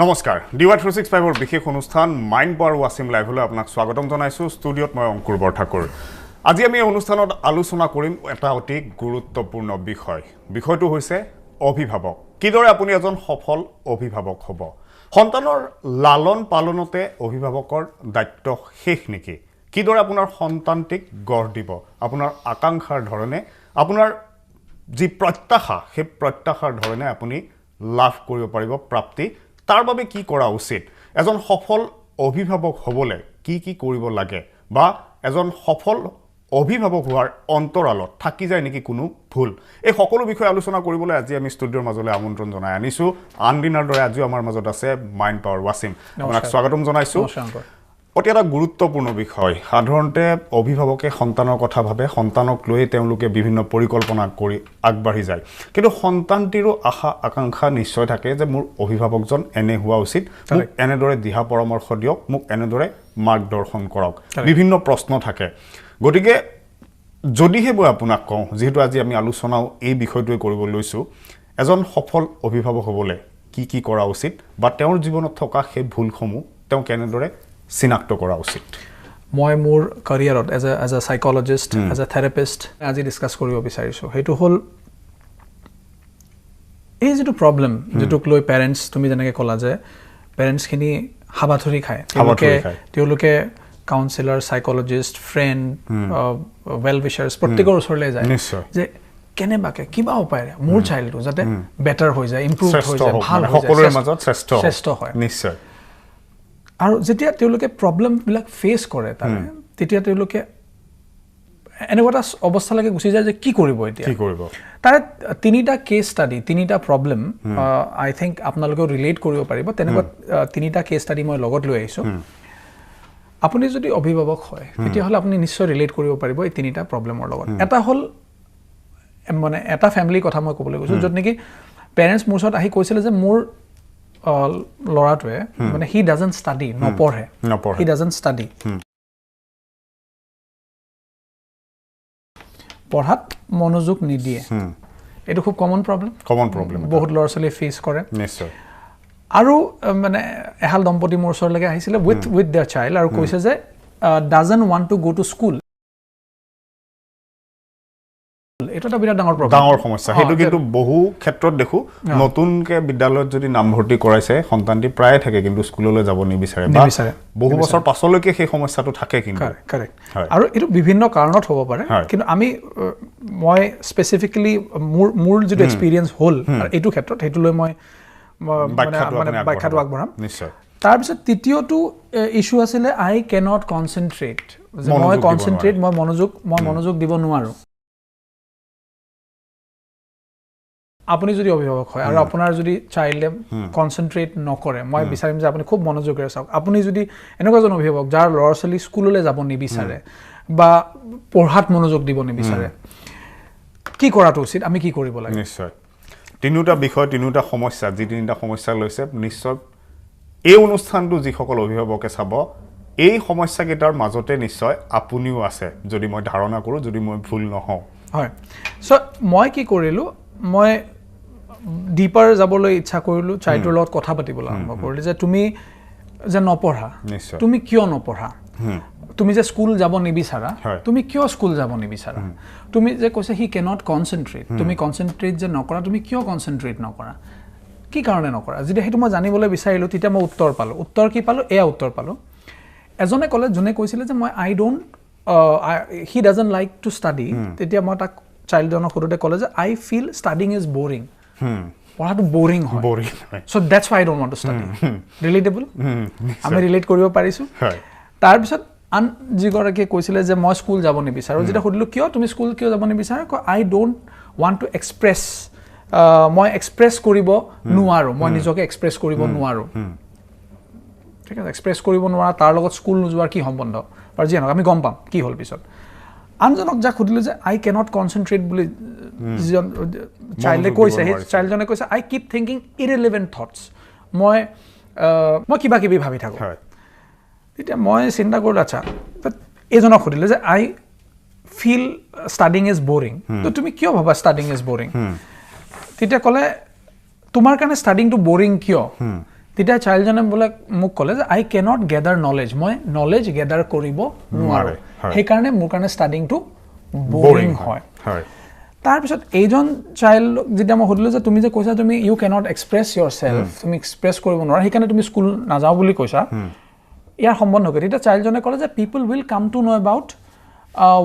নমস্কাৰ ডিৱাই 365 ৰ বিশেষ অনুষ্ঠান মাইণ্ড পাৱাৰ ৱাচিম লাইভলৈ আপোনাক স্বাগতম জনাইছো ষ্টুডিঅত মই অংকুৰ বৰঠাকুৰ আজি আমি এই অনুষ্ঠানত আলোচনা কৰিম এটা অতি গুৰুত্বপূৰ্ণ বিষয়টো হৈছে অভিভাৱক কিদৰে আপুনি এজন সফল অভিভাৱক হ'ব সন্তানৰ লালন পালনতে অভিভাৱকৰ দায়িত্ব শেষ নেকি কিদৰে আপোনাৰ সন্তানটিক গঢ় দিব আপোনাৰ আকাংক্ষাৰ ধৰণে আপোনাৰ যি প্ৰত্যাশা সেই প্ৰত্যাশাৰ ধৰণে আপুনি লাভ কৰিব পাৰিব প্ৰাপ্তি তাৰ বাবে কি কৰা উচিত এজন সফল অভিভাৱক হ'বলৈ কি কৰিব লাগে বা এজন সফল অভিভাৱক হোৱাৰ অন্তৰালত থাকি যায় নেকি কোনো ভুল এই সকলো বিষয় আলোচনা কৰিবলৈ আজি আমি ষ্টুডিঅৰ মাজলৈ আমন্ত্ৰণ জনাই আনিছো আন দিনৰ দৰে আজিও আমাৰ মাজত আছে মাইণ্ড পাৱাৰ ৱাচিম আপোনাক স্বাগতম জনাইছো অতি এটা গুৰুত্বপূৰ্ণ বিষয় সাধাৰণতে অভিভাৱকে সন্তানৰ কথা ভাবে সন্তানক লৈ তেওঁলোকে বিভিন্ন পৰিকল্পনা কৰি আগবাঢ়ি যায় কিন্তু সন্তানটিৰো আশা আকাংক্ষা নিশ্চয় থাকে যে মোৰ অভিভাৱকজন এনে হোৱা উচিত মোক এনেদৰে দিহা পৰামৰ্শ দিয়ক মোক এনেদৰে মাৰ্গদৰ্শন কৰক বিভিন্ন প্ৰশ্ন থাকে গতিকে যদিহে মই আপোনাক কওঁ যেহেতু আজি আমি আলোচনাও এই বিষয়টোৱে কৰিব লৈছো এজন সফল অভিভাৱক হ'বলৈ কি কৰা উচিত বা তেওঁৰ জীৱনত থকা সেই ভুলসমূহ তেওঁ কেনেদৰে চিনাক্ত কৰা উচিত মই মোৰ ক্যাৰিয়াৰত as a psychologist as a therapist আজি ডিসকাস কৰিব বিচাৰিছো হেতু হল এই যেটো প্ৰবলেম যেটোক লৈ পেৰেন্টস তুমি যেনেকৈ কলা যে পেৰেন্টস খিনি হাবাথৰি খায় তেওঁলোকে কাউন্সিলৰ সাইকোলজিষ্ট ফ্ৰেন্ড ওয়েল উইশাৰ্স প্ৰত্যেকৰ ওচৰলৈ যায় যে কেনেবাকে কিবা উপায় মোৰ চাইল্ডটো যাতে বেটাৰ হৈ যায় ইমপ্ৰুভ হৈ যায় ভাল হৈ যায় সকলোৰে মাজত শ্ৰেষ্ঠ হয় নিশ্চয় আৰু যেতিয়া তেওঁলোকে প্ৰবলেম বিলাক ফেস কৰে তাৰে তেতিয়া তেওঁলোকে এনেকুৱা অৱস্থা লাগে গুচি যায় যে কি কৰিব এতিয়া তাৰে তিনিটা কেস ষ্টাডি তিনিটা প্ৰবলেম আই থিংক আপোনালোকে ৰিলেট কৰিব পাৰিব তেনেকুৱা তিনিটা কেস ষ্টাডি মই লগত লৈ আহিছো আপুনি যদি অভিভাৱক হয় তেতিয়া হলে আপুনি নিশ্চয় ৰিলেট কৰিব পাৰিব এই তিনিটা প্ৰবলেমৰ লগত এটা হল মানে এটা ফ্যামিলি কথা মই ক'বলৈ গৈছো যত নেকি পেৰেন্টস মোৰ ওচৰত আহি কৈছিল যে মোৰ লৰাটোৱে মানে হি ডাজন্ট ষ্টাডি নপঢ়ে হি ডাজন্ট ষ্টাডি পঢ়াত মনোযোগ নিদিয়ে এটো খুব কমন প্ৰবলেম বহুত ল'ৰা ছোৱালী ফেস কৰে নিশ্চয় আৰু মানে এহাল দম্পতি মোৰ ওচৰলৈকে আহিছিলে উইথ देयर চাইল্ড আৰু কৈছে যে doesn't want to go to school এটা বিৰাট ডাঙৰ সমস্যা হেতু কিন্তু বহু ক্ষেত্ৰত দেখো নতুনকে বিদ্যালয়ত যদি নামভৰ্তি কৰাইছে সন্তানটি প্ৰায় থাকে কিন্তু স্কুললৈ যাব নিবিচাৰে বহু বছৰ পাছলৈকে সেই সমস্যাটো থাকে কিন্তু কাৰেক্ট আৰু এটো বিভিন্ন কাৰণত হ'ব পাৰে কিন্তু মই স্পেসিফিক্যালি মোৰ যেটো এক্সপেৰিয়েন্স হল এটো ক্ষেত্ৰত হেতু লৈ মই ব্যাখ্যাটো আগবঢ়াম নিশ্চয় তাৰ পিছত তৃতীয়টো ইস্যু আছিল আই ক্যানট কনসেন্ট্ৰেট মই মনোযোগ দিব নোৱাৰো আপুনি যদি অভিভাৱক হয় আৰু আপোনাৰ যদি চাইল্ডে কনসেন্ট্ৰেট নকৰে মই বিচাৰিম যে আপুনি খুব মনোযোগেৰে চাওক আপুনি যদি এনেকুৱা এজন অভিভাৱক যাৰ ল'ৰা ছোৱালী স্কুললৈ যাব নিবিচাৰে বা পঢ়াত মনোযোগ দিব নিবিচাৰে কি কৰাটো উচিত আমি কি কৰিব লাগে নিশ্চয় তিনিটা বিষয় তিনিটা সমস্যা যি তিনিটা সমস্যা লৈছে নিশ্চয় এই অনুষ্ঠানটো যিসকল অভিভাৱকে চাব এই সমস্যাকেইটাৰ মাজতে নিশ্চয় আপুনিও আছে যদি মই ধাৰণা কৰো যদি মই ভুল নহওঁ হয় সো মই কি কৰিলো মই ডিপাৰ যাবলৈ ইচ্ছা কৰিলো চাইল্ডৰ লগত কথা পাতিবলৈ আৰম্ভ কৰিলো যে তুমি যে নপঢ়া তুমি কিয় নপঢ়া তুমি যে স্কুল যাব নিবিচাৰা তুমি কিয় স্কুল যাব নিবিচাৰা তুমি যে কৈছে হি ক্যানট কনসেন্ট্ৰেট তুমি কনসেন্ট্ৰেট যে নকৰা তুমি কিয় কনসেন্ট্ৰেট নকৰা কি কাৰণে নকৰা যদি হেতু মই জানিবলৈ বিচাৰিলো তেতিয়া মই উত্তৰ কি পালো এয়া উত্তৰ পালো এজনে ক'লে জনে কৈছিল যে মই he doesn't like to study তেতিয়া মই তাক চাইল্ডজনক সুধোতে ক'লে যে আই ফিল ষ্টাডিং ইজ বোৰিং পঢ়াটো বোৰিং হয় so that's why I don't want to study relatable আমি ৰিলেট কৰিব পাৰিছো তাৰ পিছত আন যিগৰাকীয়ে কৈছিলে যে মই স্কুল যাব নিবিচাৰো যেতিয়া সুধিলো কিয় তুমি স্কুল কিয় যাব নিবিচাৰা আই ডোন্ট ৱান্ট টু এক্সপ্ৰেছ মই এক্সপ্ৰেছ কৰিব নোৱাৰো মই নিজকে এক্সপ্ৰেছ কৰিব নোৱাৰো ঠিক আছে এক্সপ্ৰেছ কৰিব নোৱাৰা তাৰ লগত স্কুল নোযোৱাৰ কি সম্বন্ধ আৰু যি আমি গম পাম কি হ'ল পিছত আনজনক যা খুদিলো যে আই ক্যানট কনসেন্ট্ৰেট বুলি চাইল্ডে কৈছে হে চাইল্ডজনে কৈছে আই কিপ থিংকিং ইৰেলেভেন্ট থটস মই কিবা কিবি ভাবি থাকো তেতিয়া মই চিন্তা কৰিলো আচ্ছা এজনক খুদিলে যে আই ফিল ষ্টাডিং ইজ বোৰিং তো তুমি কিয় ভাবা ষ্টাডিং ইজ বোৰিং তেতিয়া ক'লে তোমাৰ কাৰণে ষ্টাডিংটো বোৰিং কিয় তেতিয়া চাইল্ডজনে বোলে মোক ক'লে যে আই কেনট গেডাৰ নলেজ মই নলেজ গেডাৰ কৰিব নোৱাৰোঁ সেইকাৰণে মোৰ কাৰণে ষ্টাডিংটো বৰিং হয় তাৰপিছত এইজন চাইল্ড যেতিয়া মই সুধিলোঁ যে তুমি যে কৈছা তুমি ইউ কেনট এক্সপ্ৰেছ ইয়ৰ চেল্ফ তুমি এক্সপ্ৰেছ কৰিব নোৱাৰা সেইকাৰণে তুমি স্কুল নাযাওঁ বুলি কৈছা ইয়াৰ সম্বন্ধ কি তেতিয়া চাইল্ডজনে ক'লে যে people will come to know' about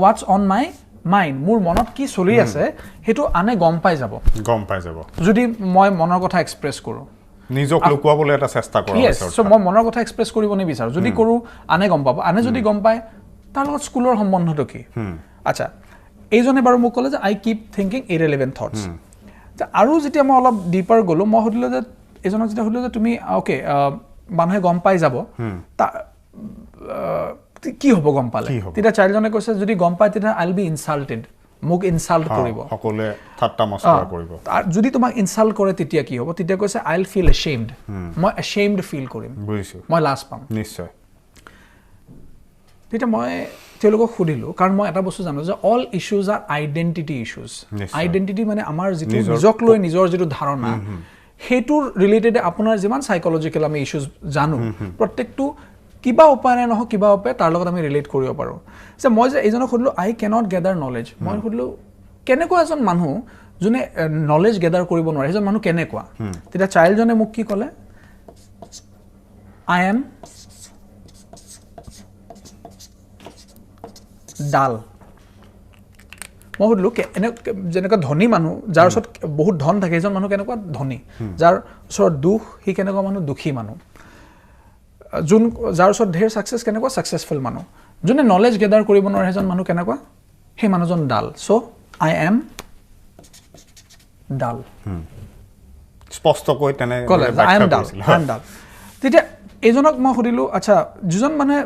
what's on my mind মোৰ মনত কি চলি আছে সেইটো আনে গম পাই যাব যদি মই মনৰ কথা এক্সপ্ৰেছ কৰোঁ নিজক লুকুৱাবলৈ এটা চেষ্টা কৰা হৈছে সো মই মনৰ কথা এক্সপ্ৰেছ কৰিব নিবিচাৰোঁ যদি কৰোঁ আনে গম পাব আনে যদি গম পায় তাৰ লগত স্কুলৰ সম্বন্ধটো কি আচ্ছা এইজনে বাৰু মোক ক'লে যে আই কিপ থিংকিং ইৰেলিভেণ্ট থটছ আৰু যেতিয়া মই অলপ ডিপাৰ গ'লোঁ মই সুধিলোঁ যে এইজনক যেতিয়া সুধিলোঁ যে তুমি অ'কে মানুহে গম পাই যাব কি হ'ব গম পালে তেতিয়া চাইল্ডজনে কৈছে যদি গম পায় তেতিয়া আইল বি ইনচাল্টেড মোক ইনচাল্ট কৰিব সকলোৱে ঠাট্টা মস্কৰা কৰিব আৰু যদি তোমাক ইনচাল্ট কৰে তেতিয়া কি হ'ব তেতিয়া কৈছে আইল ফিল এশেমড মই এশেমড ফিল কৰিম বুজিছোঁ মই লাজ পাম নিশ্চয় তেতিয়া মই তেওঁলোকক সুধিলোঁ কাৰণ মই এটা বস্তু জানো যে all issues R identity issues identity মানে আমাৰ যিটো নিজক লৈ নিজৰ যিটো ধাৰণা সেইটোৰ ৰিলেটেড আপোনাৰ যিমান চাইকলজিকেল আমি ইছ্যুজ জানো প্ৰত্যেকটো কিবা উপায় নহওক কিবা উপায় তাৰ লগত আমি ৰিলেট কৰিব পাৰোঁ যে মই যে এইজনক সুধিলোঁ আই কেনট গেডাৰ নলেজ মই সুধিলোঁ কেনেকুৱা এজন মানুহ যোনে নলেজ গেডাৰ কৰিব নোৱাৰে সেইজন মানুহ কেনেকুৱা তেতিয়া চাইল্ডজনে মোক কি ক'লে আই এম ডাল মই সুধিলোঁ এনে যেনেকুৱা ধনী মানুহ যাৰ ওচৰত বহুত ধন থাকে সেইজন মানুহ কেনেকুৱা ধনী যাৰ ওচৰত দুখ সি কেনেকুৱা মানুহ দুখী মানুহ যাৰ ওচৰত ঢেৰ ছাকচেছ কেনেকুৱা ছাকচেছফুল মানুহ যোনে নলেজ গেডাৰ কৰিব নোৱাৰে সেইজন মানুহ কেনেকুৱা সেই মানুহজন ডাল চ' আই এম ডাল স্পষ্টকৈ তেনে ক'লে আই এম ডাল তেতিয়া এইজনক মই সুধিলোঁ আচ্ছা যিজন মানুহে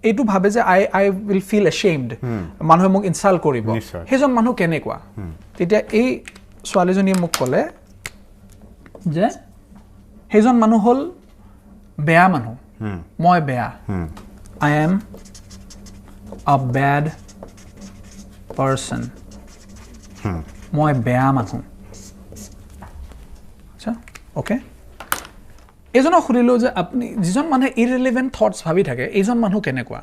এইটো ভাবে যে আই উইল ফিল এশেমড মানুহে মোক ইনচাল্ট কৰিব সেইজন মানুহ কেনেকুৱা তেতিয়া এই ছোৱালীজনীয়ে মোক ক'লে যে সেইজন মানুহ হ'ল বেয়া মানুহ মই বেয়া আই এম আ বেড পাৰ্চন মই বেয়া মানুহ আচ্ছা অ'কে এইজনক সুধিলোঁ যে আপুনি যিজন মানুহে ইৰেলিভেণ্ট থটছ ভাবি থাকে এইজন মানুহ কেনেকুৱা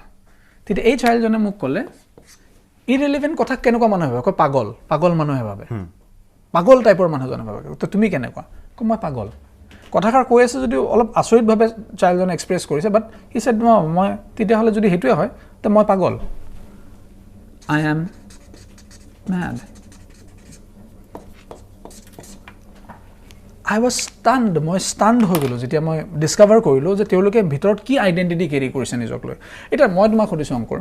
তেতিয়া এই চাইল্ডজনে মোক ক'লে ইৰেলিভেণ্ট কথা কেনেকুৱা মানুহে ভাবে কয় পাগল মানুহে ভাবে পাগল টাইপৰ মানুহজনে ভাবে তো তুমি কেনেকুৱা মই পাগল কথাষাৰ কৈ আছে যদিও অলপ আচৰিতভাৱে চাইল্ডজনে এক্সপ্ৰেছ কৰিছে বাট হি ছেড মই তেতিয়াহ'লে যদি সেইটোৱে হয় তে মই পাগল I am made I was stand মই ষ্টাণ্ড হৈ গ'লোঁ যেতিয়া মই ডিছকাভাৰ কৰিলোঁ যে তেওঁলোকে ভিতৰত কি আইডেণ্টিটি কেৰি কৰিছে নিজক লৈ এতিয়া মই তোমাক সুধিছোঁ অংকৰ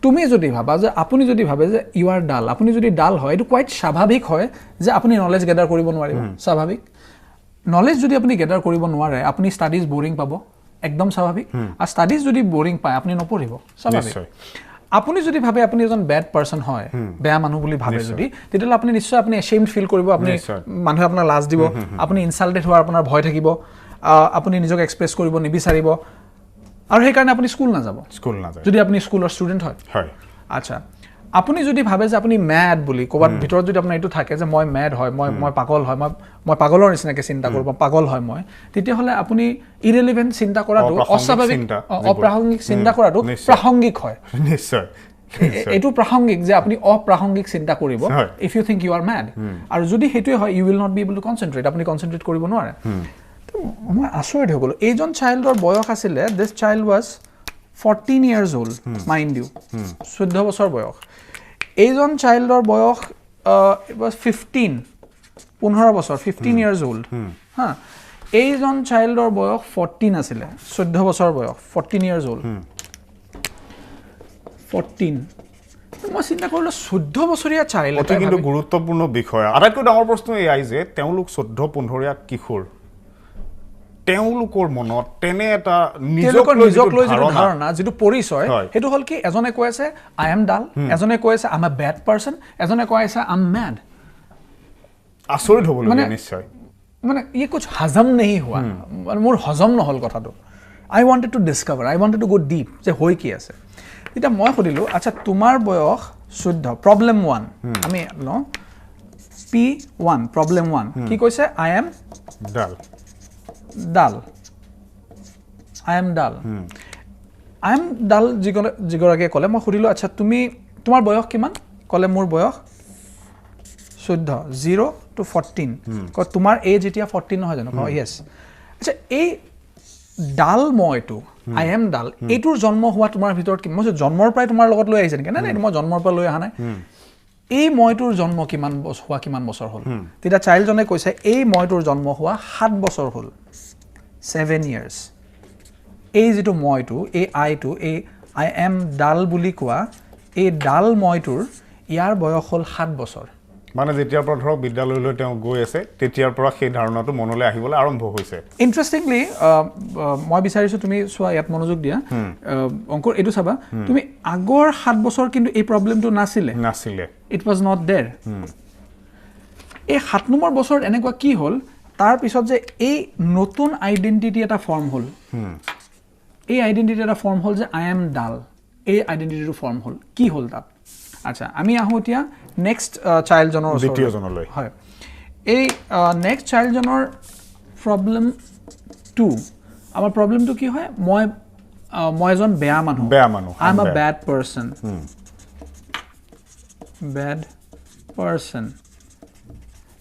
তুমি যদি ভাবা যে আপুনি যদি ভাবে যে ইউ আৰ ডাল আপুনি যদি ডাল হয় এইটো কোৱাইট স্বাভাৱিক হয় যে আপুনি নলেজ গেডাৰ কৰিব নোৱাৰিব স্বাভাৱিক নলেজ যদি আপুনি গেডাৰ কৰিব নোৱাৰে আপুনি ষ্টাডিজ বৰিং পাব একদম স্বাভাৱিক আৰু ষ্টাডিজ যদি বৰিং পায় আপুনি নপঢ়িব স্বাভাৱিক আপুনি যদি ভাবে আপুনি এজন বেড পাৰ্চন হয় বেয়া মানুহ বুলি ভাবে যদি তেতিয়াহ'লে আপুনি নিশ্চয় আপুনি এশেমড ফিল কৰিব আপুনি মানুহে আপোনাক লাজ দিব আপুনি ইনচাল্টেড হোৱাৰ আপোনাৰ ভয় থাকিব আপুনি নিজক এক্সপ্ৰেছ কৰিব নিবিচাৰিব আৰু সেইকাৰণে আপুনি স্কুল নাযাব যদি আপুনি স্কুলৰ ষ্টুডেণ্ট হয় আচ্ছা আপুনি যদি ভাবে যে আপুনি মেড বুলি ক'ৰবাত ভিতৰত যদি আপোনাৰ এইটো থাকে যে মই মেড হয় মই পাগল হয় মই পাগলৰ নিচিনাকৈ চিন্তা কৰোঁ পাগল হয় মই তেতিয়াহ'লে আপুনি ইৰেলিভেণ্ট চিন্তা কৰাটো অস্বাভাৱিক অপ্ৰাসংগিক চিন্তা কৰাটো প্ৰাসংগিক হয় নিশ্চয় এইটো প্ৰাসংগিক যে আপুনি অপ্ৰাসংগিক চিন্তা কৰিব if you think you are mad আৰু যদি সেইটোৱে হয় you will not be able to concentrate আপুনি কনচেনট্ৰেট কৰিব নোৱাৰে মই আচৰিত হৈ গ'লোঁ এইজন চাইল্ডৰ বয়স আছিলে this child was 14 years old mind you 14 বছৰ বয়স এইজন চাইল্ডৰ বয়স ৱাজ 15 বছৰ 15 years old হা এইজন চাইল্ডৰ বয়স 14 আছিলে 14 বছৰ বয়স 14 years old 14 মই চিন্তা কৰিলোঁ 14 বছৰীয়া চাইল্ড এটা কিন্তু গুৰুত্বপূৰ্ণ বিষয় আটাইতকৈ ডাঙৰ প্ৰশ্ন এয়াই যে তেওঁলোক 14-15 কিশোৰ তেওঁলোকৰ মনত তেনে এটা নিজক লৈ যিটো ধাৰণা যিটো পৰিচয় সেইটো হ'ল কি এজনে কৈ আছে আই এম ডাল এজনে কৈ আছে আই এম এ বেড পাৰ্চন এজনে কৈ আছে আই এম মেড আচৰিত হ'বলগীয়া নিশ্চয় মানে ই কুছ হজম নেহি হোৱা মানে মোৰ হজম নহ'ল কথাটো I wanted to discover I wanted to go deep যে হৈ কি আছে তেতিয়া মই সুধিলোঁ আচ্ছা তোমাৰ বয়স 14 প্ৰব্লেম 1 আমি লওঁ P1 প্ৰব্লেম 1 কি কৈছে I am dull I am dull. I am dull যিগৰাকীয়ে ক'লে মই সুধিলোঁ আচ্ছা তোমাৰ বয়স কিমান ক'লে মোৰ বয়স 14 0 to 14 কয় তোমাৰ এজ এতিয়া 14 নহয় জানো য়েছ আচ্ছা এই ডাল মইটো I am dull এইটোৰ জন্ম হোৱা তোমাৰ ভিতৰত কি মই জন্মৰ পৰাই তোমাৰ লগত লৈ আহিছে নেকি নাই মই জন্মৰ পৰা লৈ অহা নাই এই মইটোৰ জন্ম কিমান বছৰ হ'ল তেতিয়া চাইল্ডজনে কৈছে এই মইটোৰ জন্ম হোৱা 7 বছৰ হ'ল 7 years এই যেটো মইটো এই আইটো এই I am dull বুলি কোৱা এই ডাল মইটোৰ ইয়াৰ বয়স হ'ল 7 বছৰ মানে যেতিয়াৰ পৰা ধৰক বিদ্যালয়লৈ তেওঁ গৈ আছে তেতিয়াৰ পৰা সেই ধাৰণাটো মনলৈ আহিবলৈ আৰম্ভ হৈছে ইন্টাৰেষ্টিংলি মই বিচাৰিছো তুমি চোৱা ইয়াত মনোযোগ দিয়া অংকুৰ এটো চাবা তুমি আগৰ 7 বছৰ কিন্তু এই প্ৰবলেমটো নাছিলে ইট ওয়াজ নট देयर এই 7 নম্বৰ বছৰত এনেকুৱা কি হ'ল তাৰ পিছত যে এই নতুন আইডেন্টিটি এটা ফৰ্ম হ'ল এই আইডেন্টিটি এটা ফৰ্ম হ'ল যে I am dull এই আইডেন্টিটিটো ফৰ্ম হ'ল কি হ'ল তাত আচ্ছা আমি আহো এতিয়া নেক্সট চাইল্ড জনৰ দ্বিতীয় জনলৈ হয় এই নেক্সট চাইল্ড জনৰ প্ৰবলেম 2 আমাৰ প্ৰবলেমটো কি হয় মই এজন বেয়া মানুহ I am a bad person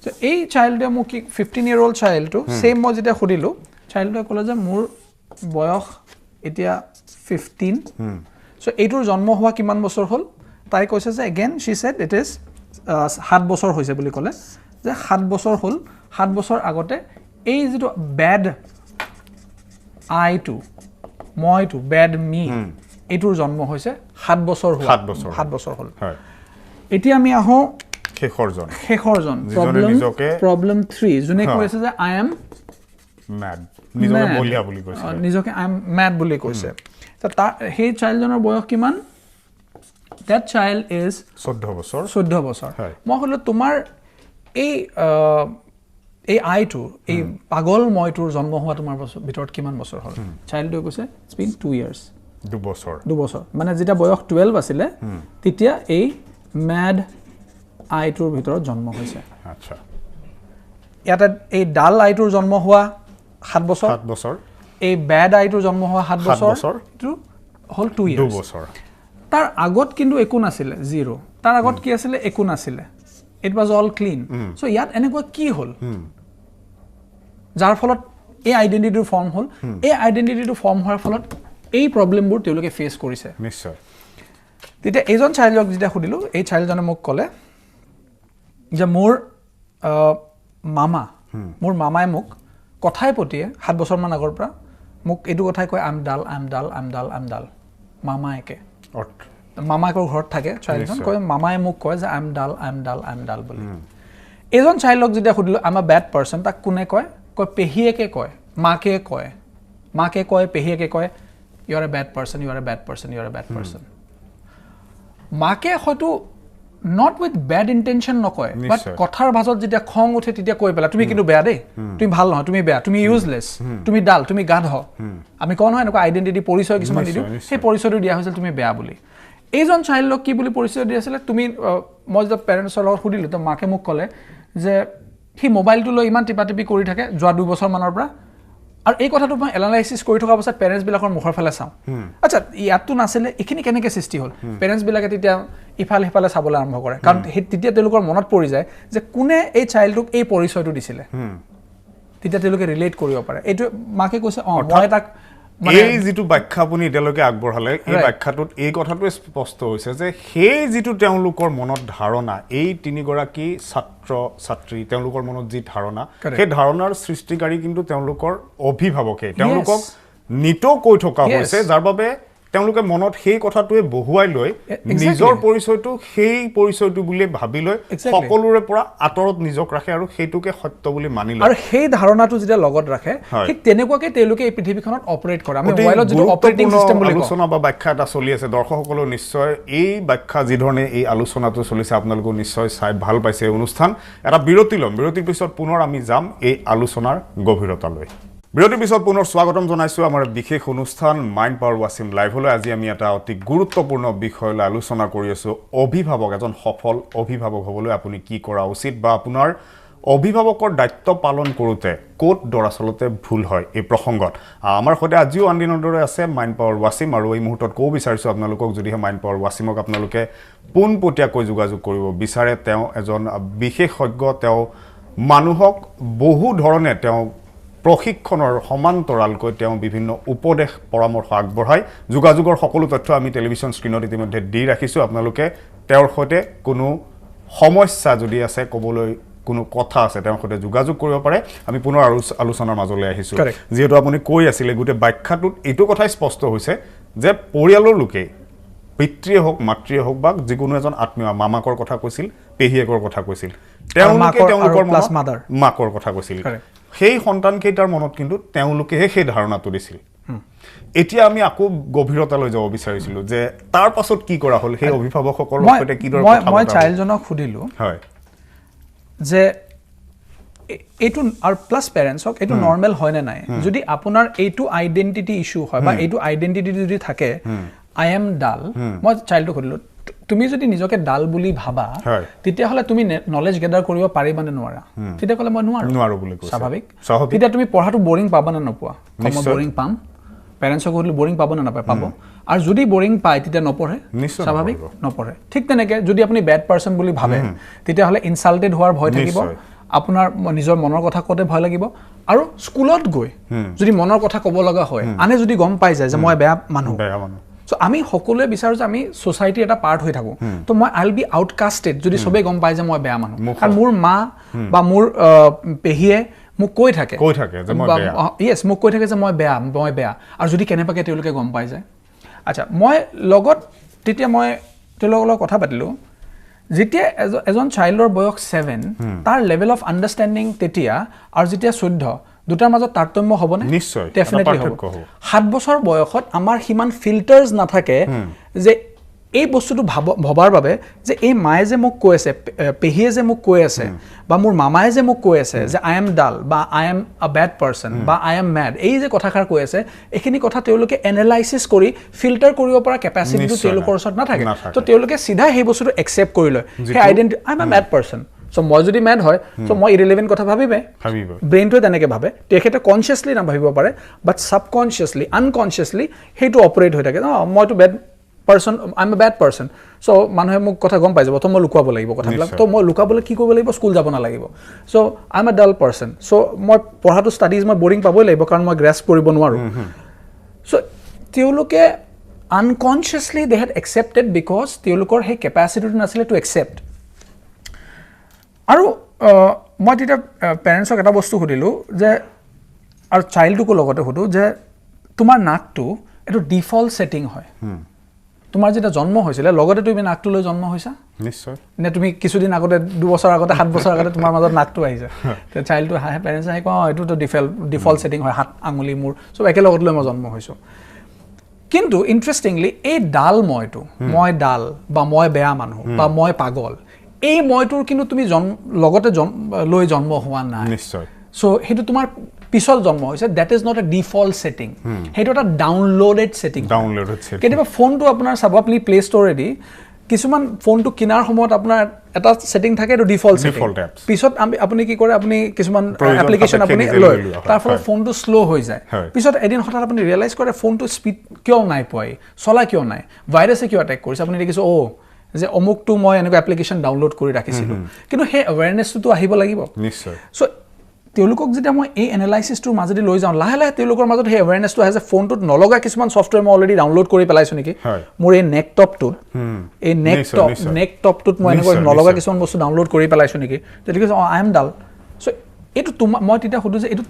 so এই চাইল্ডে মোক 15-year-old চাইল্ডটো সেম মই যেটা খুদিলো চাইল্ডে ক'লে যে মোৰ বয়স এতিয়া 15 so এইটোৰ জন্ম হোৱা কিমান বছৰ হ'ল তাই কৈছে যে again she said it is 7 বছৰ হৈছে বুলি ক'লে যে 7 বছৰ হ'ল 7 বছৰ আগতে এই যেটো bad I to মইটো bad me এইটোৰ জন্ম হৈছে 7 বছৰ হ'ল 7 বছৰ হ'ল হয় এতিয়া আমি আহো শেষৰজন প্ৰবলেম 3 জুনে কৈছে যে I am mad নিজকে বলিয়া বুলি কৈছে নিজকে I am mad বুলি কৈছে তো সেই চাইল্ডজনৰ বয়স কিমান that child is 14 বছৰ মই হলো তোমাৰ এই আইটো এই পাগল মইটোৰ জন্ম হোৱা তোমাৰ ভিতৰত কিমান বছৰ হ'ল চাইল্ডে কৈছে it's been 2 years 2 বছৰ মানে যেটা বয়স 12 আছিল তেতিয়া এই mad আইটোৰ ভিতৰত জন্ম হৈছে আচ্ছা ইয়াতে এই ডাল আইটোৰ জন্ম হোৱা 7 বছৰ এই ব্যাড আইটোৰ জন্ম হোৱা 7 বছৰ এটো হল 2 years 2 বছৰ তাৰ আগত কিন্তু একো নাছিলে জিৰো তাৰ আগত কি আছিল একো নাছিলে it was all clean so ইয়াত এনেকুৱা কি হল যাৰ ফলত এই আইডেন্টিটিটো ফৰ্ম হল এই আইডেন্টিটিটো ফৰ্ম হোৱাৰ ফলত এই প্ৰবলেমবোৰ তেওঁলোকে ফেস কৰিছে নিশ্চয় তেতিয়া এজন চাইল্ডক যেটা খুদিলো এই চাইল্ডজনে মোক ক'লে যে মোৰ মামাই মোক কথাই পটিয়ে 7 বছৰ মান আগৰ পৰা মোক এটো কথাই কয় আম ডাল মামাইকে মামাকৰ ঘৰত থাকে চাইল্ডজন কয় মামাই মোক কয় যে আম ডাল বুলি এজন চাইল্ডক যেতিয়া খুদিলো আম আ ব্যাড পারসন তাক কোনে কয় পেহিয়েকে কয় মাকে কয় পেহিয়েকে কয় U are a bad person মাকে হয়তো not with bad intention নকয় বাট কথাৰ ভাজত যেতিয়া খং উঠে তেতিয়া কৈ পেলা তুমি কিন্তু বেয়া দেই তুমি ভাল নহয় তুমি বেয়া তুমি ইউজলেস তুমি ডাল তুমি গাধ আমি কোন হয় এনেকুৱা আইডেন্টিটি পৰিচয় কিছুমান দিও সেই পৰিচয়টো দিয়া হৈছিল তুমি বেয়া বুলি এইজন চাইল্ডক কি বুলি পৰিচয় দিছিল তুমি মই যে পেৰেন্টছৰ লগত সুধিলো তো মাকে মোক ক'লে যে হি মোবাইলটো লৈ ইমান টিপাটিপি কৰি থাকে যোৱা 2 বছৰ মানৰ পৰা আৰু এই কথাটো মই এনালাইসিস কৰি থকা অৱস্থাত পেৰেন্টছ বিলাকৰ মুখৰ ফালে চাও আচ্ছা ইয়াতটো নাছিলে এখিনি কেনেকে সৃষ্টি হ'ল পেৰেন্টছ বিলাকে তেতিয়া ইফাল হিফালে চাবলৈ আৰম্ভ কৰে কাৰণ তেতিয়া তেওঁলোকৰ মনত পৰি যায় যে কোনে এই চাইল্ডক এই পৰিচয়টো দিছিলে তেতিয়া তেওঁলোকে ৰিলেট কৰিব পাৰে এইটো মাকে কৈছে মই তাক এই যেটো ব্যাখ্যা আপুনি এতিয়ালৈকে আগবঢ়ালে এই ব্যাখ্যাটোত এই কথাটো স্পষ্ট হৈছে যে সেই যেটো তেওঁলোকৰ মনত ধাৰণা এই তিনিগৰাকী ছাত্ৰী তেওঁলোকৰ মনত যি ধাৰণা সেই ধাৰণাৰ সৃষ্টিকাৰী কিন্তু তেওঁলোকৰ অভিভাৱকে তেওঁলোকক নিটো কৈ থকা হৈছে যাৰ বাবে তেওঁলোকে মনত সেই কথাটোৱে বহুৱাই লৈ নিজৰ পৰিচয়টো সেই পৰিচয়টো বুলি ভাবি লৈ সকলোৰে পৰা আতৰত নিজক ৰাখে আৰু সেইটোকে সত্য বুলি মানি লয় আৰু সেই ধাৰণাটো যেতিয়া লগত ৰাখে ঠিক তেনেকুৱাকে তেওঁলোকে এই পৃথিৱীখনত অপাৰেট কৰে আমি মোবাইলত যেটো অপাৰেটিং সিস্টেম বুলি কওঁ আলোচনা বা ব্যাখ্যা এটা চলি আছে দৰ্শকসকলৰ নিশ্চয় এই ব্যাখ্যা যি ধৰণে এই আলোচনাটো চলিছে আপোনালোকে নিশ্চয় চাই ভাল পাইছে অনুষ্ঠান এটা বিৰতিৰ পিছত পুনৰ আমি যাম এই আলোচনাৰ গভীৰতালৈ বিৰতিৰ পিছত পুনৰ স্বাগতম জনাইছো আমাৰ বিশেষ অনুষ্ঠান মাইন্ড পাৱাৰ ৱাচিম লাইভলৈ আজি আমি এটা অতি গুৰুত্বপূৰ্ণ বিষয় লৈ আলোচনা কৰি আছো অভিভাৱক এজন সফল অভিভাৱক হ'বলৈ আপুনি কি কৰা উচিত বা আপোনাৰ অভিভাৱকৰ দায়িত্ব পালন কৰোঁতে ক'ত দৰাচলতে ভুল হয় এই প্ৰসংগত আমাৰ সৈতে আজিও আনদিনৰ দৰে আছে মাইণ্ড পাৱাৰ ৱাছিম আৰু এই মুহূৰ্তত ক'ব বিচাৰিছোঁ আপোনালোকক যদিহে মাইণ্ড পাৱাৰ ৱাছিমক আপোনালোকে পোনপটীয়াকৈ যোগাযোগ কৰিব বিচাৰে তেওঁ এজন বিশেষজ্ঞ তেওঁ মানুহক বহু ধৰণে তেওঁ প্ৰশিক্ষণৰ সমান্তৰালকৈ তেওঁ বিভিন্ন উপদেশ পৰামৰ্শ আগবঢ়ায় যোগাযোগৰ সকলো তথ্য আমি টেলিভিছন স্ক্ৰীণত ইতিমধ্যে দি ৰাখিছোঁ আপোনালোকে তেওঁৰ সৈতে কোনো সমস্যা যদি আছে ক'বলৈ কোনো কথা আছে তেওঁৰ সৈতে যোগাযোগ কৰিব পাৰে আমি পুনৰ আলোচনাৰ মাজলৈ আহিছোঁ যিহেতু আপুনি কৈ আছিলে গোটেই ব্যাখ্যাটোত এইটো কথাই স্পষ্ট হৈছে যে পৰিয়ালৰ লোকে পিতৃয়ে হওক মাতৃয়ে হওক বা যিকোনো এজন আত্মীয় মামাকৰ কথা কৈছিল পেহীয়েকৰ কথা কৈছিল তেওঁলোকে তেওঁলোকৰ মাকৰ কথা কৈছিল সেই সন্তানকেইটাৰ মনত কিন্তু তেওঁলোকেহে সেই ধাৰণাটো দিছিল এতিয়া আমি আকৌ গভীৰতালৈ যাব বিচাৰিছিলোঁ যে তাৰ পাছত কি কৰা হ'ল সেই অভিভাৱকসকলৰ সৈতে কি দৰে কথা মই চাইল্ডজনক সুধিলোঁ হয় যে এইটো আৰু প্লাছ পেৰেণ্টছক এইটো নৰ্মেল হয়নে নাই যদি আপোনাৰ এইটো আইডেণ্টিটি ইছ্যু হয় বা এইটো আইডেণ্টিটি যদি থাকে আই এম ডাল মই চাইল্ডক সুধিলোঁ তুমি যদি নিজকে ডাল বুলি ভাবা তেতিয়াহ'লে তুমি নলেজ গেডাৰ কৰিব পাৰিবা নে নোৱাৰা তেতিয়া ক'লে মই নোৱাৰো বুলি স্বাভাৱিক তেতিয়া তুমি পঢ়াটো বৰিং পাবা নে নোপোৱা মই বৰিং পাম পেৰেণ্টছক সুধিলোঁ বৰিং পাব নে নাপায় পাব আৰু যদি বৰিং পায় তেতিয়া নপঢ়ে স্বাভাৱিক নপঢ়ে ঠিক তেনেকৈ যদি আপুনি বেড পাৰ্চন বুলি ভাবে তেতিয়াহ'লে ইনচাল্টেড হোৱাৰ ভয় থাকিব আপোনাৰ নিজৰ মনৰ কথা কওঁতে ভয় লাগিব আৰু স্কুলত গৈ যদি মনৰ কথা ক'ব লগা হয় আনে যদি গম পাই যায় যে মই বেয়া মানুহ চ' আমি সকলোৱে বিচাৰোঁ যে আমি ছ'চাইটিৰ এটা পাৰ্ট হৈ থাকোঁ তো মই আই উইল বি আউটকাষ্টেড যদি চবেই গম পায় যে মই বেয়া মানুহ কাৰণ মোৰ মা বা মোৰ পেহীয়ে মোক কৈ থাকে য়েছ মোক কৈ থাকে যে মই বেয়া আৰু যদি কেনেবাকৈ তেওঁলোকে গম পাই যায় আচ্ছা মই লগত তেতিয়া মই তেওঁলোকৰ লগত কথা পাতিলোঁ যেতিয়া এজন চাইল্ডৰ বয়স 7 তাৰ লেভেল অফ আণ্ডাৰষ্টেণ্ডিং তেতিয়া আৰু যেতিয়া 14 দুটাৰ মাজত তাৰতম্য হ'বনে নিশ্চয় ডেফিনেটলি হ'ব 7 বছৰ বয়সত আমাৰ সিমান ফিল্টাৰ্ছ নাথাকে যে এই বস্তুটো ভবাৰ বাবে যে এই মায়ে যে মোক কৈ আছে পেহীয়ে যে মোক কৈ আছে বা মোৰ মামায়ে যে মোক কৈ আছে যে আই এম ডাল বা আই এম আ বেড পাৰ্চন বা আই এম মেড এই যে কথাষাৰ কৈ আছে এইখিনি কথা তেওঁলোকে এনালাইচিছ কৰি ফিল্টাৰ কৰিব পৰা কেপাচিটিটো তেওঁলোকৰ ওচৰত নাথাকে তো তেওঁলোকে চিধা সেই বস্তুটো একচেপ্ট কৰি লয় সেই identity I am a bad person so' মই যদি মেড হয় চ' মই ইৰিলেভেণ্ট কথা ভাবিবে ব্ৰেইনটোৱে তেনেকৈ ভাবে তেখেতে কনচিয়াছলি নাভাবিব পাৰে বাট ছাবকনচিয়াছলি আনকনচিয়াছলি সেইটো অপাৰেট হৈ থাকে মইতো bad person I am a bad person so' মানুহে মোক কথা গম পাই যাব তো মই লুকুৱাব লাগিব কথাবিলাক তো মই লুকাবলৈ কি কৰিব লাগিব স্কুল যাব নালাগিব চ' আই am A Dal person so' মই পঢ়াটো ষ্টাডিজ মই বৰিং পাবই লাগিব কাৰণ মই গ্ৰেছ কৰিব নোৱাৰোঁ চ' তেওঁলোকে আনকনচিয়াছলি দে হেড একচেপ্টেড বিকজ তেওঁলোকৰ সেই কেপাচিটিটো নাছিলে টু একচেপ্ট আৰু মই তেতিয়া পেৰেণ্টছক এটা বস্তু সুধিলোঁ যে আৰু চাইল্ডটোকো লগতে সুধোঁ যে তোমাৰ নাকটো এইটো ডিফল্ট ছেটিং হয় তোমাৰ যেতিয়া জন্ম হৈছিলে লগতে তুমি নাকটো লৈ জন্ম হৈছা নিশ্চয় নে তুমি কিছুদিন আগতে 2 বছৰ আগতে 7 বছৰ আগতে তোমাৰ মাজত নাকটো আহিছে তেতিয়া চাইল্ডটো হাঁহে পেৰেণ্টছে আহি কওঁ এইটোতো ডিফল্ট ছেটিং হয় 7 আঙুলি মোৰ চব একেলগত লৈ মই জন্ম হৈছোঁ কিন্তু ইণ্টাৰেষ্টিংলি এই ডাল মই ডাল বা মই বেয়া মানুহ বা মই পাগল এই মইটোৰ কিন্তু তুমি লগতে লৈ জন্ম হোৱা নাই নিশ্চয় চ' সেইটো তোমাৰ পিছল জন্ম হৈছে date is not a default setting সেইটো এটা ডাউনলোডেড ছেটিং কেতিয়াবা ফোনটো আপোনাৰ চাব আপুনি প্লে ষ্ট'ৰেদি কিছুমান ফোনটো কিনাৰ সময়ত আপোনাৰ এটা ছেটিং থাকে এইটো ডিফল্ট ছেটিং পিছত আপুনি কি কৰে আপুনি কিছুমান এপ্লিকেশ্যন আপুনি লয় তাৰ ফলত ফোনটো শ্ল' হৈ যায় পিছত এদিন হঠাৎ আপুনি ৰিয়েলাইজ কৰে ফোনটো স্পীড কিয় নাই পোৱাই চলা কিয় নাই ভাইৰাছে কিয় এটেক কৰিছে আপুনি দেখিছোঁ যে অমুকটো মই এনেকুৱা এপ্লিকেশ্যন ডাউনলোড কৰি ৰাখিছিলোঁ কিন্তু সেই এৱেৰনেছটোতো আহিব লাগিব নিশ্চয় চ' তেওঁলোকক যেতিয়া মই এই এনালাইচিছটোৰ মাজেদি লৈ যাওঁ লাহে লাহে তেওঁলোকৰ মাজত সেই এৱেৰনেছটো আহে যে ফোনটোত নলগা কিছুমান ছফ্টৱেৰ মই অলৰেডি ডাউনলোড কৰি পেলাইছোঁ নেকি মোৰ এই নেক টপটোত মই এনেকৈ নলগা কিছুমান বস্তু ডাউনলোড কৰি পেলাইছোঁ নেকি তেতিয়া কৈছোঁ আই এম ডাল চ' এইটো মই তেতিয়া সুধোঁ যে এইটো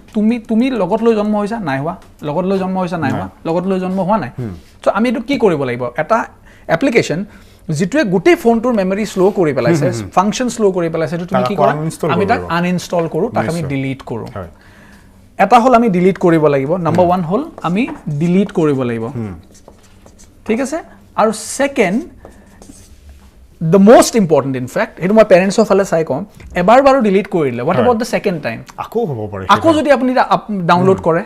তুমি লগত লৈ জন্ম হৈছা নাই হোৱা লগত লৈ জন্ম হৈছা নাই হোৱা লগত লৈ জন্ম হোৱা নাই চ' আমি এইটো কি কৰিব লাগিব এটা এপ্লিকেশ্যন যিটোৱে গোটেই ফোনটোৰ মেমৰি শ্ল' কৰি পেলাইছে ফাংচন শ্ল' কৰি পেলাইছে সেইটো তুমি কি কৰা আমি তাক আনইনষ্টল কৰোঁ তাক আমি ডিলিট কৰোঁ এটা হ'ল আমি ডিলিট কৰিব লাগিব নম্বৰ 1 হ'ল আমি ডিলিট কৰিব লাগিব ঠিক আছে আৰু second the most important in fact সেইটো মই পেৰেণ্টছৰ ফালে চাই কওঁ এবাৰ বাৰু ডিলিট কৰিলে what about the second time আকৌ হ'ব পাৰে আকৌ যদি আপুনি ডাউনলোড কৰে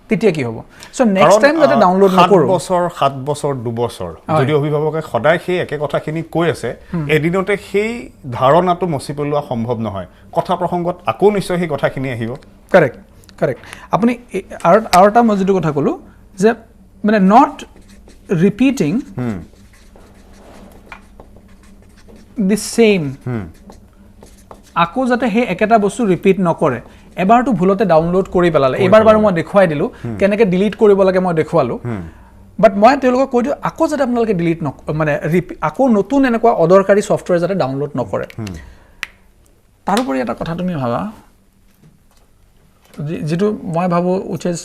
তেতিয়া কি হ'ব সো নেক্সট টাইম যাতে ডাউনলোড নকৰো 7 বছৰ 2 বছৰ যদি অভিভাৱকে সদায় সেই একে কথাখিনি কৈ আছে এদিনতে সেই ধাৰণাটো মচি পেলোৱা সম্ভৱ নহয় কথা প্ৰসংগত আকৌ নিশ্চয় সেই কথাখিনি আহিব কাৰেক্ট আপুনি আৰু এটা মই যেটো কথা ক'লো যে মানে নট ৰিপিটিং দি সেম আকৌ যাতে সেই একেটা বস্তু ৰিপিট নকৰে এবাৰটো ভুলতে ডাউনলোড কৰি পেলালে এবাৰ মই দেখুৱাই দিলো কেনেকৈ ডিলিট কৰিব লাগে মই দেখুৱালো বাট মই তেওঁলোকক কৈ দিওঁ আকৌ যাতে আপোনালোকে ডিলিট মানে আকৌ নতুন এনেকুৱা অদৰকাৰী সফটৱেৰ যাতে ডাউনলোড নকৰে তাৰোপৰি এটা কথা তুমি ভাবা যেটো মই ভাবো wish is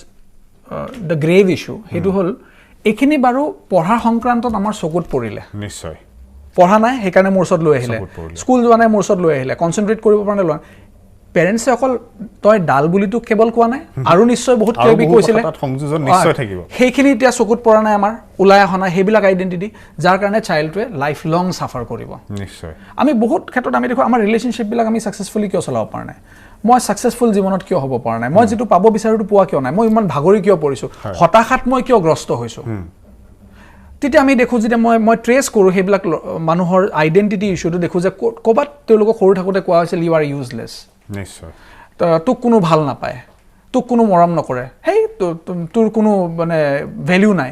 the grave issue হেতু হল এখিনি বাৰু পঢ়া সংক্ৰান্তত আমাৰ চকুত পৰিলে নিশ্চয় পঢ়া নাই সেইকাৰণে মোৰ ওচৰত লৈ আহিলে স্কুল যোৱা নাই মোৰ ওচৰত লৈ আহিলে কনসেন্ট্ৰেট কৰিব পৰা নাই লোৱা পেৰেন্টছে অকল তই ডাল বুলিতো কেৱল কোৱা নাই আৰু নিশ্চয় বহুত কেবি কৈছিলে তাত সংযোজন নিশ্চয় থাকিব সেইখিনি এতিয়া চকুত পৰা নাই আমাৰ উলাই আহা নাই হেবিলাক আইডেন্টিটি যাৰ কাৰণে চাইল্ডটোৱে লাইফ লং সাফাৰ কৰিব নিশ্চয় আমি বহুত ক্ষেত্ৰত আমি দেখো আমাৰ ৰিলেশনশ্বিপ বিলাক আমি সাকসেসফুলি কিয় চলাব পৰা নাই মই সাকসেসফুল জীৱনত কিয় হ'ব পৰা নাই মই যেটো পাব বিচাৰোটো পোৱা কিয় নাই মই ইমান ভাগৰি কিয় পৰিছো হতাশাত মই কিয় গ্ৰস্ত হৈছো তেতিয়া আমি দেখো যে মই ট্ৰেস কৰো হেবিলাক মানুহৰ আইডেন্টিটি ইস্যুটো দেখো যে কবাত তেওঁলোকক সৰু থাকোতে কোৱা হৈছিল ইউ আৰ ইউজলেস নিশ্চয় তোক কোনো ভাল নাপায় তোক কোনো মৰম নকৰে হেই তোৰ কোনো মানে ভ্যালু নাই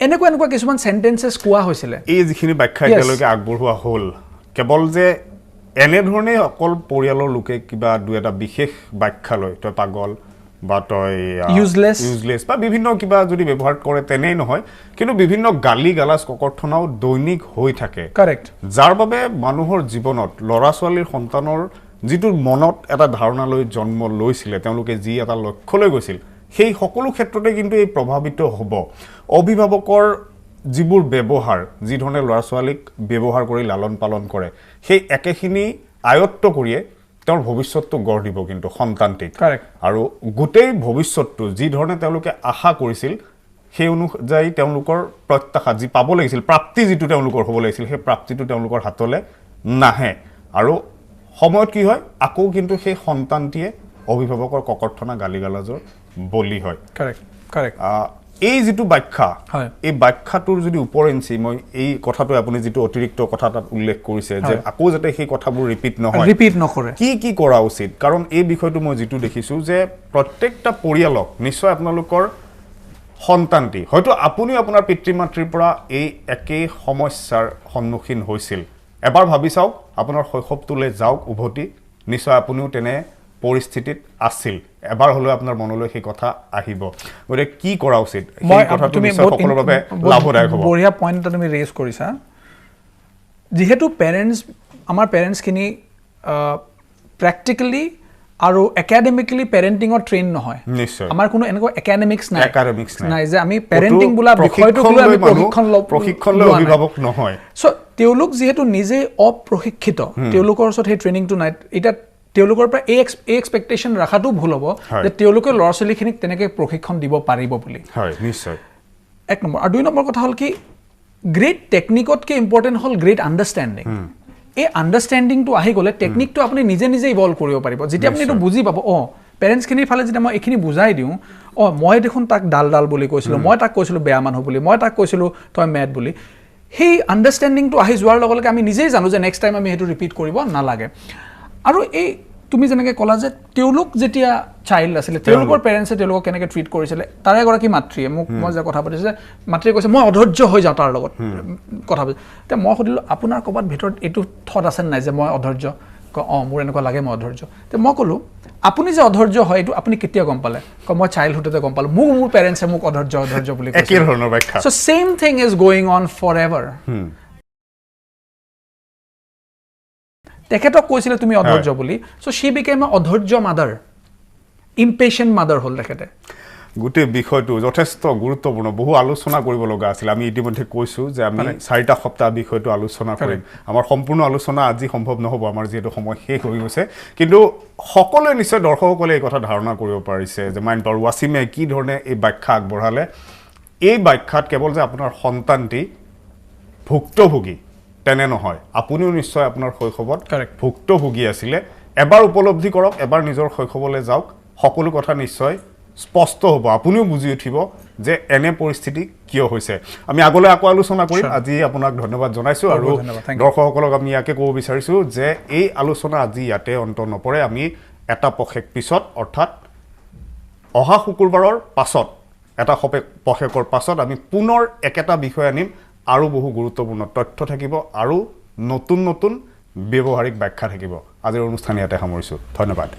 এনেকুৱা কিছুমান সেন্টেন্সেস কোৱা হৈছিল এই যিখিনি ব্যাখ্যা এতিয়ালৈকে আগবঢ়োৱা হ'ল কেৱল যে এনে ধৰণে অকল পৰিয়ালৰ লোকে কিবা দুই এটা বিশেষ ব্যাখ্যা লয় তই পাগল বা তই ইউজলেস বা বিভিন্ন কিবা যদি ব্যৱহাৰ কৰে তেনেই নহয় কিন্তু বিভিন্ন গালি গালাজ ককৰ্থনাও দৈনিক হৈ থাকে কাৰেক্ট যাৰ বাবে মানুহৰ জীৱনত লৰা ছোৱালীৰ সন্তানৰ যিটো মনত এটা ধাৰণা লৈ জন্ম লৈছিলে তেওঁলোকে যি এটা লক্ষ্য লৈ গৈছিল সেই সকলো ক্ষেত্ৰতে কিন্তু এই প্ৰভাৱিত হ'ব অভিভাৱকৰ যিবোৰ ব্যৱহাৰ যি ধৰণে লৰা ছোৱালীক ব্যৱহাৰ কৰি লালন পালন কৰে সেই একেখিনি আয়ত্ত কৰিয়ে তেওঁৰ ভৱিষ্যতটো গঢ় দিব কিন্তু সন্তানটিক আৰু গোটেই ভৱিষ্যতটো যি ধৰণে তেওঁলোকে আশা কৰিছিল সেই অনুযায়ী তেওঁলোকৰ প্ৰত্যাশা যি পাব লাগিছিল প্ৰাপ্তি যিটো তেওঁলোকৰ হ'ব লাগিছিল সেই প্ৰাপ্তিটো তেওঁলোকৰ হাতলে নাহে আৰু সময়ত কি হয় আকৌ কিন্তু সেই সন্তানটিয়ে অভিভাৱকৰ ককৰ্থনা গালিগালাজৰ বলি হয় কাৰেক্ট এই যেটো ব্যাখ্যা এই ব্যাখ্যাটোৰ যদি উপৰেঞ্চি মই এই কথাটো আপুনি যেটো অতিৰিক্ত কথা তাত উল্লেখ কৰিছে যে আকৌ যাতে সেই কথাবোৰ ৰিপিট নকৰে কি কৰা উচিত কাৰণ এই বিষয়টো মই যেটো দেখিছো যে প্ৰত্যেকটা পৰিয়ালক নিশ্চয় আপোনালোকৰ সন্তানটি হয়তো আপুনি আপোনাৰ পিতৃ মাতৃৰ পৰা এই একে সমস্যাৰ সন্মুখীন হৈছিল এবাৰ ভাবি চাওক আপোনাৰ শৈশৱটোলৈ যাওক উভতি নিশ্চয় আপুনিও তেনে পৰিস্থিতিত আছিল এবাৰ হলো আপোনাৰ মনলৈ সেই কথা আহিব গৰে কি কৰা উচিত এই কথাটো নিশ্চয় সকলোৰ বাবে লাভদায়ক হ'ব বঢ়িয়া পইণ্ট এটা তুমি ৰেজ কৰিছা যেহেতু আমাৰ পেৰেন্টছ খিনি প্ৰ্যাকটিক্যালি আৰু একাডেমিক্যালি পেৰেন্টিংৰ ট্ৰেইন নহয় নিশ্চয় আমাৰ কোনো এনেকুৱা একাডেমিক্স নাই যে আমি পেৰেন্টিং বোলা বিষয়টো লৈ আমি প্ৰশিক্ষণ লৈ অভিভাৱক নহয় সো তেওঁলোক যেহেতু নিজে অপ্ৰশিক্ষিত তেওঁলোকৰ ওচৰত সেই ট্ৰেইনিংটো নাই এটা তেওঁলোকৰ পৰা এই এক্সপেক্টেশন ৰাখাটো ভুল হ'ব যে তেওঁলোকে ল'ৰা ছোৱালীখিনিক তেনেকৈ প্ৰশিক্ষণ দিব পাৰিব বুলি হয় নিশ্চয় এক নম্বৰ আৰু দুই নম্বৰ কথা হ'ল কি গ্ৰেট টেকনিকতকে ইম্পৰ্টেণ্ট হ'ল গ্ৰেট আণ্ডাৰষ্টেণ্ডিং এই আণ্ডাৰষ্টেণ্ডিংটো আহি গ'লে টেকনিকটো আপুনি নিজে ইভলভ কৰিব পাৰিব যেতিয়া আপুনি এইটো বুজি পাব পেৰেণ্টছখিনিৰ ফালে যেতিয়া মই এইখিনি বুজাই দিওঁ মই দেখোন তাক ডাল বুলি কৈছিলোঁ মই তাক কৈছিলোঁ বেয়া মানুহ বুলি মই তাক কৈছিলোঁ তই মেড বুলি সেই আণ্ডাৰষ্টেণ্ডিংটো আহি যোৱাৰ লগে লগে আমি নিজেই জানো যে নেক্সট টাইম আমি সেইটো ৰিপিট কৰিব নালাগে আৰু এই তুমি যেনেকৈ ক'লা যে তেওঁলোক যেতিয়া চাইল্ড আছিলে তেওঁলোকৰ পেৰেণ্টছে তেওঁলোকক কেনেকৈ ট্ৰিট কৰিছিলে তাৰে এগৰাকী মাতৃয়ে মোক মই যে কথা পাতিছোঁ যে মাতৃয়ে কৈছে মই অধৈৰ্য হৈ যাওঁ তাৰ লগত কথা পাতি তেতিয়া মই সুধিলোঁ আপোনাৰ ক'ৰবাত ভিতৰত এইটো থট আছে নাই যে মই অধৈৰ্য মোৰ এনেকুৱা লাগে মই অধৈৰ্য তেতিয়া মই ক'লোঁ আপুনি যে অধৈৰ্য হয় এইটো আপুনি কেতিয়া গম পালে মই চাইল্ডহুডতে গম পালোঁ মোৰ পেৰেণ্টছে মোক অধৈৰ্য বুলি একে ধৰণৰ ব্যাখ্যা so same thing is going on forever তেখেতক কৈছিলে তুমি অধৈৰ্য বুলি সো শি বিকেম এ অধৈৰ্য মাদাৰ ইম্পেশেন্ট মাদাৰ হ'ল তেখেতে গোটেই বিষয়টো যথেষ্ট গুৰুত্বপূৰ্ণ বহু আলোচনা কৰিব লগা আছিল আমি ইতিমধ্যে কৈছো যে আমি 4টা সপ্তাহ বিষয়টো আলোচনা কৰিম আমাৰ সম্পূৰ্ণ আলোচনা আজি সম্ভৱ নহব আমাৰ যেটো সময় শেষ হৈ গৈছে কিন্তু সকলোৱে নিশ্চয় দৰ্শকসকলে এই কথা ধাৰণা কৰিব পাৰিছে যে মাইণ্ড পাৱাৰ ৱাছিমে কি ধৰণে এই ব্যাখ্যা আগবঢ়ালে এই ব্যাখ্যাত কেৱল যে আপোনাৰ সন্তানটি ভুক্তভোগী তেনে নহয় আপুনিও নিশ্চয় আপোনাৰ শৈশৱত ভুক্তভোগী আছিলে এবাৰ উপলব্ধি কৰক এবাৰ নিজৰ শৈশৱলৈ যাওক সকলো কথা নিশ্চয় স্পষ্ট হ'ব, আপুনিও বুজি উঠিব যে এনে পৰিস্থিতি কিয় হৈছে। আমি আগলৈ আকৌ আলোচনা কৰিম। আজি আপোনাক ধন্যবাদ জনাইছোঁ আৰু দৰ্শকসকলক আমি ইয়াকে ক'ব বিচাৰিছোঁ যে এই আলোচনা আজি ইয়াতে অন্ত নপৰে। আমি এটা পষেক পিছত, অৰ্থাৎ অহা শুকুৰবাৰৰ পাছত, এটা পষেকৰ পাছত আমি পুনৰ একেটা বিষয় আনিম। আৰু বহু গুৰুত্বপূৰ্ণ তথ্য থাকিব আৰু নতুন নতুন ব্যৱহাৰিক ব্যাখ্যা থাকিব। আজিৰ অনুষ্ঠান ইয়াতে সামৰিছোঁ। ধন্যবাদ।